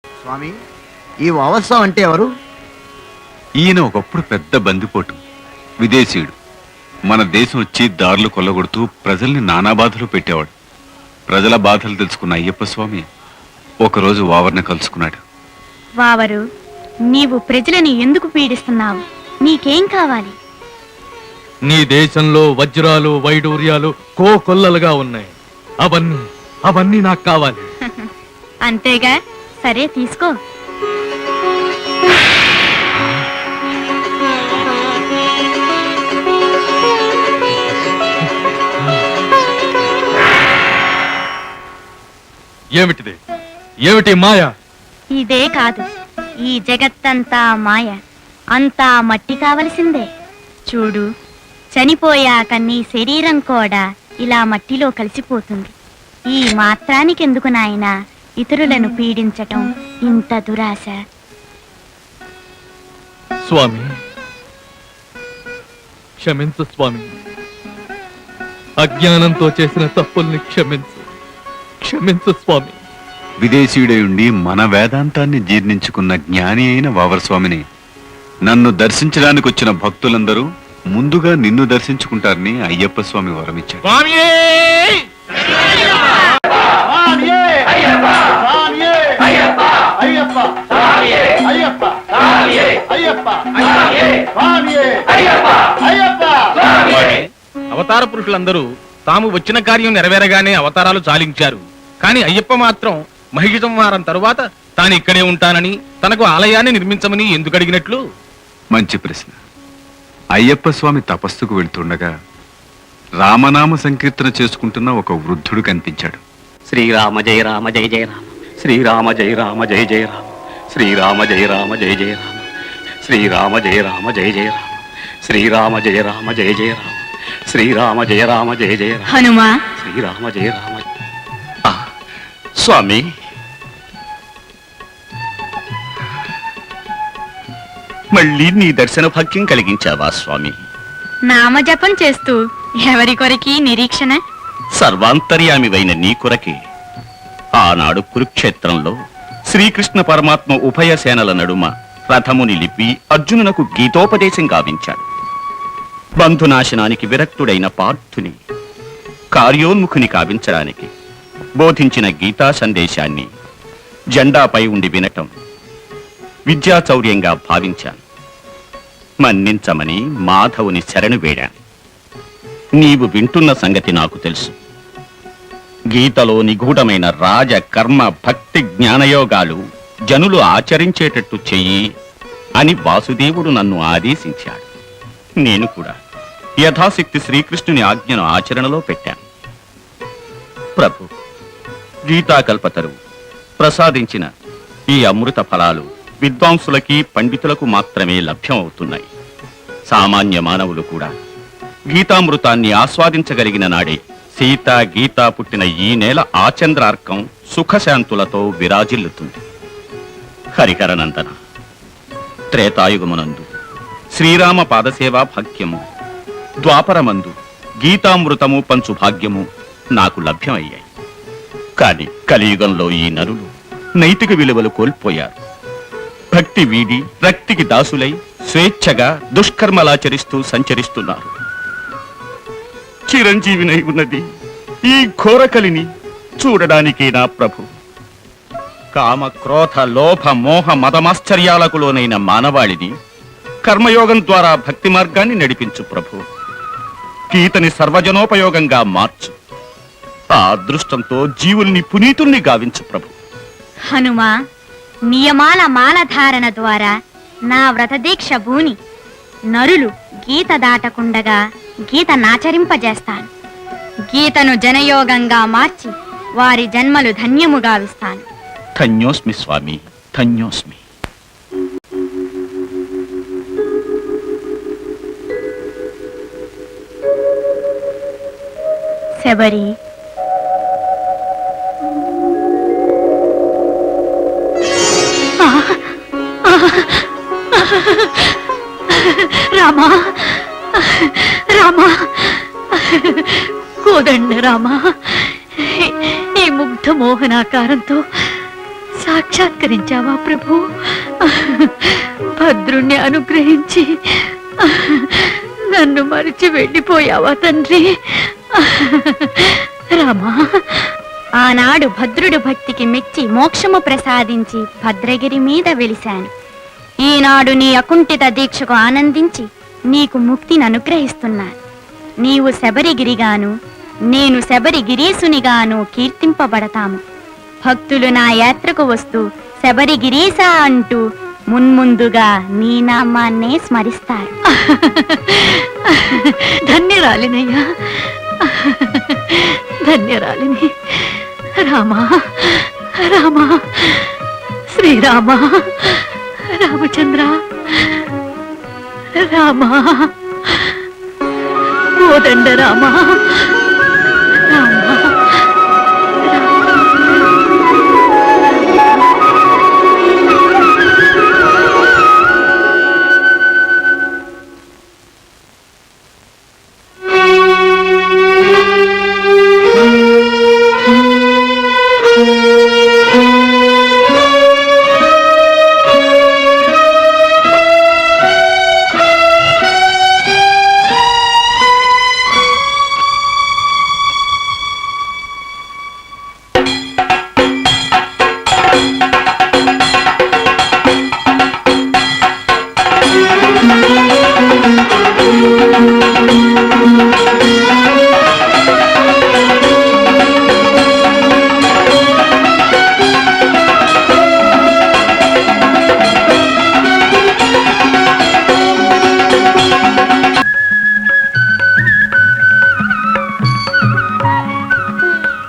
స్వామి, ఈ వావత్సం అంటే ఎవరు? ఈయన ఒకప్పుడు పెద్ద బందిపోటు, విదేశీయుడు. మన దేశం వచ్చి దారులు కొల్లగొడుతూ ప్రజల్ని నానా బాధలు పెట్టేవాడు. ప్రజల బాధలు తెలుసుకున్న అయ్యప్ప స్వామి ఒకరోజు వావర్ని కలుసుకున్నాడు. వావరు, నీవు ప్రజలని ఎందుకు పీడిస్తున్నావు? నీకేం కావాలి? నీ దేశంలో వజ్రాలు వైడూర్యాలు కోకొల్లలుగా ఉన్నాయి. అవన్నీ నాకు కావాలి. అంతేగా, సరే తీసుకో. ఏమిటిది? ఏమిటి మాయ? ఇదే కాదు, ఈ జగత్తంతా మాయ, అంతా మట్టి కావలసిందే. చూడు, చనిపోయాక నీ శరీరం కూడా ఇలా మట్టిలో కలిసిపోతుంది. ఈ మాత్రానికెందుకు నాయనా ఇతరులను పీడించటం, ఇంత దురాశ? స్వామి, క్షమించు స్వామి. అజ్ఞానంతో చేసిన తప్పుల్ని క్షమించు స్వామి. విదేశీయుడై ఉండి మన వేదాంతాన్ని జీర్ణించుకున్న జ్ఞాని అయిన వావర్ స్వామిని నన్ను దర్శించడానికి వచ్చిన భక్తులందరూ ముందుగా నిన్ను దర్శించుకుంటారని అయ్యప్ప స్వామి వరమిచ్చాడు. అవతార పురుషులందరూ తాము వచ్చిన కార్యం నెరవేరగానే అవతారాలు చాలించారు. కాని అయ్యప్ప మాత్రం మహిష సంహారం తరువాత తాను ఇక్కడే ఉంటానని, తనకు ఆలయాన్ని నిర్మించమని ఎందుకు అడిగినట్లు? మంచి ప్రశ్న. అయ్యప్ప స్వామి తపస్సుకు వెళ్తుండగా రామనామ సంకీర్తన చేసుకుంటున్న ఒక వృద్ధుడు కనిపించాడు. శ్రీరామ జయ రామ జయ జయ రామ, శ్రీరామ జయ రామ జయ జయ రామ, శ్రీరామ జయ రామ జయ జయ రామ, శ్రీరామ జయ రామ జయ జయ రామ, శ్రీరామ జయ రామ జయ జయ రామ, శ్రీరామ జయ రామ జయ జయ రామ, హనుమా, శ్రీరామ జయ రామ. స్వామి, మళ్ళీ నీ దర్శన భాగ్యం కలిగించావా స్వామి? నామజపం చేస్తూ ఎవరి కొరకి నిరీక్షణ? సర్వాంతర్యామివైన నీ కొరకే ఆనాడు కురుక్షేత్రంలో శ్రీకృష్ణ పరమాత్మ ఉభయ సేనల నడుమ రథము నిలిపి అర్జునునకు గీతోపదేశం గావించాడు. బంధునాశనానికి విరక్తుడైన పార్థుని కార్యోన్ముఖుని కావించడానికి బోధించిన గీతా సందేశాన్ని జెండాపై ఉండి వినటం విద్యాచౌర్యంగా భావించాను. మన్నించమని మాధవుని శరణు వేడాను. నీవు వింటున్న సంగతి నాకు తెలుసు. గీతలో నిగూఢమైన రాజ కర్మ భక్తి జ్ఞానయోగాలు జనులు ఆచరించేటట్టు చెయ్యి అని వాసుదేవుడు నన్ను ఆదేశించాడు. నేను కూడా యథాశక్తి శ్రీకృష్ణుని ఆజ్ఞను ఆచరణలో పెట్టాను. ప్రభు, గీతాకల్పతరు ప్రసాదించిన ఈ అమృత ఫలాలు విద్వాంసులకి పండితులకు మాత్రమే లభ్యమవుతున్నాయి. సామాన్య మానవులు కూడా గీతామృతాన్ని ఆస్వాదించగలిగిన నాడే సీత గీత పుట్టిన ఈ నేల ఆచంద్రార్కం సుఖశాంతులతో విరాజిల్లుతుంది. హరికరనందన, త్రేతాయుగమునందు శ్రీరామ పాదసేవా భాగ్యము, ద్వాపరమందు గీతామృతము పంచు భాగ్యము నాకు లభ్యమయ్యాయి. కాని కలియుగంలో ఈ నరులు నైతిక విలువలు కోల్పోయారు. భక్తి వీడి రక్తికి దాసులై స్వేచ్ఛగా దుష్కర్మలాచరిస్తూ సంచరిస్తున్నారు. చిరంజీవినై ఉన్నది ఈ ఘోరకలిని చూడడానికేనా ప్రభు? కామ క్రోధ లోభ మోహ మదమాశ్చర్యాలకు లోనైన మానవాళిని కర్మయోగం ద్వారా భక్తి మార్గాన్ని నడిపించు ప్రభు. గీతని సర్వజనోపయోగంగా మార్చు. ఆ అదృష్టంతో జీవుల్ని పునీతుల్ని గావించు ప్రభు. హనుమా, నియమాల మాలధారణ ద్వారా నా వ్రతదీక్ష భూని నరులు గీత దాటకుండగా గీత నాచరింపజేస్తాను. గీతను జనయోగంగా మార్చి వారి జన్మలు ధన్యము గావిస్తాను. ధన్యోస్మి స్వామి, ధన్యోస్మి. శబరి, రామా, రామా, కోదండ రామా, ఈ ముగ్ధ మోహనాకారంతో సాక్షాత్కరించావా ప్రభు? భద్రుణ్ణి అనుగ్రహించి నన్ను మరిచి వెళ్ళిపోయావా తండ్రి? రామా, ఆనాడు భద్రుడు భక్తికి మెచ్చి మోక్షము ప్రసాదించి భద్రగిరి మీద వెలిశాను. ఈనాడు నీ అకుంఠిత దీక్షకు ఆనందించి నీకు ముక్తిని అనుగ్రహిస్తున్నాను. నీవు శబరిగిరిగాను, నేను శబరిగిరీసునిగాను కీర్తింపబడతాము. భక్తులు నా యాత్రకు వస్తూ శబరిగిరీశ అంటూ మున్ముందుగా నీ నామాన్నే స్మరిస్తారు. ధన్యరాలినయ్యా, ధన్యరాలిని. రామా, రామా, శ్రీరామా, రామచంద్ర, రామా, కోదండ రామా, రామా.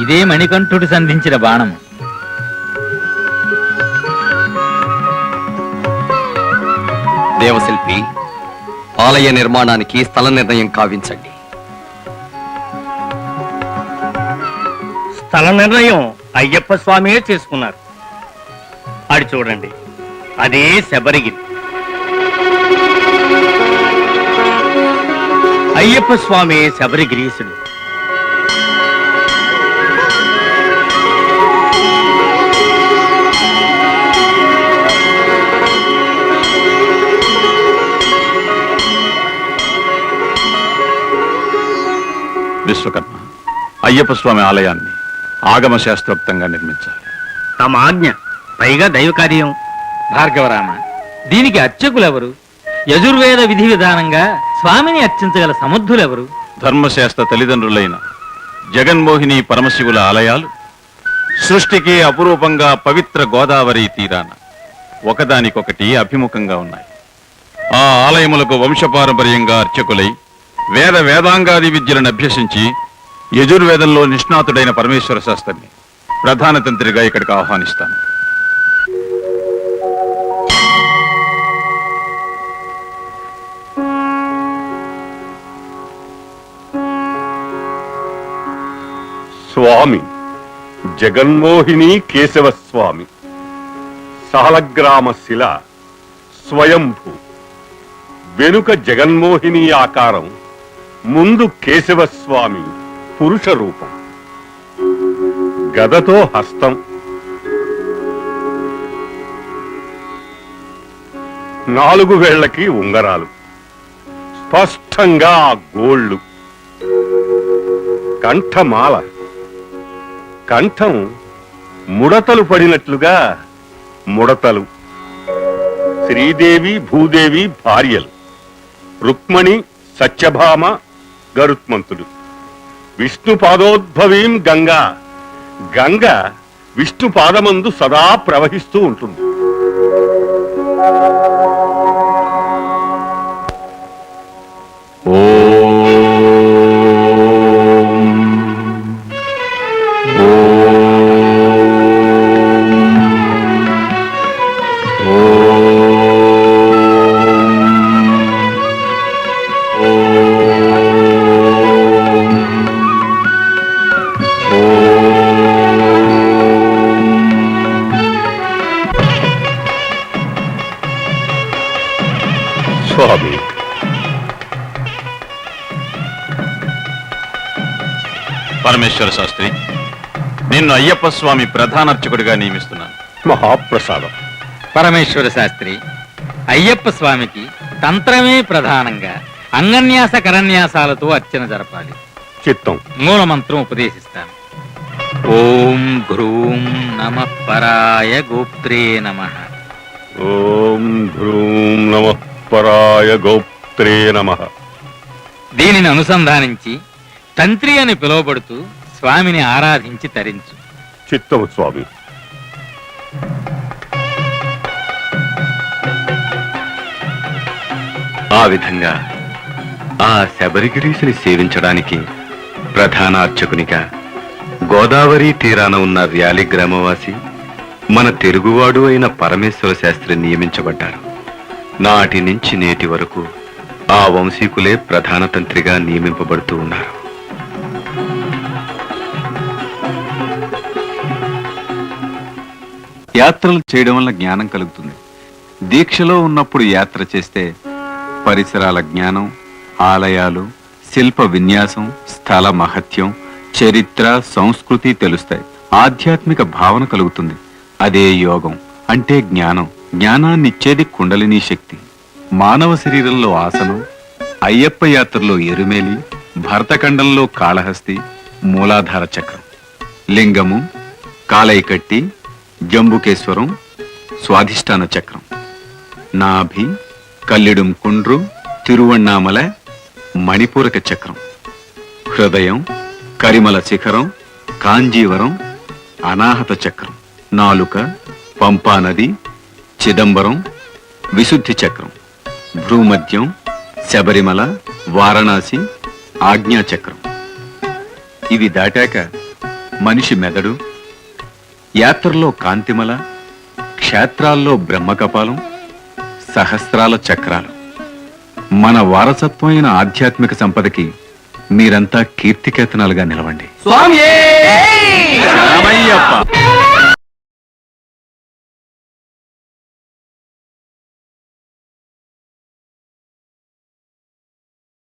ఇదే మణికంఠుడు సంధించిన బాణము. దేవశిల్పి, ఆలయ నిర్మాణానికి స్థల నిర్ణయం కావించండి. స్థల నిర్ణయం అయ్యప్ప స్వామియే చేసుకున్నారు. అది చూడండి, అదే శబరిగిరి. అయ్యప్ప స్వామి శబరిగిరీశుడు. విశ్వకర్మ, అయ్యప్ప స్వామి ఆలయాన్ని ఆగమ శాస్త్రోక్తంగా నిర్మించాలి. తమ ఆజ్ఞ, పైగా దైవ కార్యం. భార్గవరామ, దీనికి అర్చకులెవరు? యజుర్వేద విధి విధానంగా స్వామిని అర్చించగల సమర్థులెవరు? ధర్మశాస్త్ర తల్లిదండ్రులైన జగన్మోహిని పరమశివుల ఆలయాలు సృష్టికి అపురూపంగా పవిత్ర గోదావరి తీరాన ఒకదానికొకటి అభిముఖంగా ఉన్నాయి. ఆ ఆలయములకు వంశపారంపర్యంగా అర్చకులై వేదాంగాది విద్యలను అభ్యసించి యజుర్వేదంలో నిష్ణాతుడైన పరమేశ్వర శాస్త్రిని ప్రధాన తంత్రిగా ఇక్కడికి ఆహ్వానిస్తాను. స్వామి జగన్మోహిని కేశవ స్వామి, సాలగ్రామ శిల, స్వయంభూ. వెనుక జగన్మోహిని ఆకారం, ముందు కేశవ స్వామి పురుష రూపం, గదతో హస్తం. 4 వేళ్లకి ఉంగరాలు, స్పష్టంగా గోళ్ళు. కంఠమాల, కంఠం ముడతలు పడినట్లుగా ముడతలు. శ్రీదేవి భూదేవి భార్యలు, రుక్మణి సత్యభామ గరుత్మంతుడు. విష్ణు పాదోద్భవీం గంగా, గంగ విష్ణు పాదమందు సదా ప్రవహిస్తూ ఉంటుంది. స్వామి, పరమేశ్వర శాస్త్రి, నిన్ను అయ్యప్ప స్వామి ప్రధాన అర్చకుడిగా నియమిస్తున్నాను. మహాప్రసాదం. పరమేశ్వర శాస్త్రి, అయ్యప్ప స్వామికి తంత్రమే ప్రధానంగా అంగన్యాస కరన్యాసాలతో అర్చన జరపాలి. చిత్తం. మూలమంత్రం ఉపదేశిస్తాను. ఓం భ్రూం నమః పరాయ గోప్త్రే నమః. ఓం భ్రూం నమః పరాయ గోప్త్రే నమః. దీనిని అనుసంధానించి తంత్రి అని పిలువబడుతూ స్వామిని ఆరాధించి తరించు. చిత్తం స్వామి. ఆ విధంగా ఆ శబరిగిరీసుని సేవించడానికి ప్రధాన అర్చకునిగా గోదావరి తీరాన ఉన్న ర్యాలి గ్రామవాసి మన తెలుగువాడు అయిన పరమేశ్వర శాస్త్రి నియమించబడ్డారు. నాటి నుంచి నేటి వరకు ఆ వంశీకులే ప్రధాన తంత్రిగా నియమింపబడుతూ ఉన్నారు. యాత్రలు చేయడం వల్ల జ్ఞానం కలుగుతుంది. దీక్షలో ఉన్నప్పుడు యాత్ర చేస్తే పరిసరాల జ్ఞానం, ఆలయాలు, శిల్ప విన్యాసం, స్థల మహత్యం, చరిత్ర, సంస్కృతి తెలుస్తాయి. ఆధ్యాత్మిక భావన కలుగుతుంది. అదే యోగం అంటే జ్ఞానం. జ్ఞానాన్నిచ్చేది కుండలినీ శక్తి. మానవ శరీరంలో ఆసనం, అయ్యప్ప యాత్రలో ఎరుమేలి, భరతఖండంలో కాళహస్తి, మూలాధార చక్రం, లింగము, కాలైకట్టి, జంబుకేశ్వరం, స్వాధిష్టాన చక్రం, నాభి, కల్లిడుం కుండ్రు, తిరువణ్ణామల, మణిపూరక చక్రం, హృదయం, కరిమల శిఖరం, కాంజీవరం, అనాహత చక్రం, నాలుక, పంపానది, చిదంబరం, విశుద్ధి చక్రం, భ్రూమధ్యం, శబరిమల, వారణాసి, ఆజ్ఞాచక్రం. ఇవి దాటాక మనిషి మెదడు, యాత్రలో కాంతిమల, క్షేత్రాల్లో బ్రహ్మకపాలం, సహస్రాల చక్రాలు. మన వారసత్వమైన ఆధ్యాత్మిక సంపదకి మీరంతా కీర్తికేతనాలుగా నిలవండి. స్వామి రామయ్యప్ప.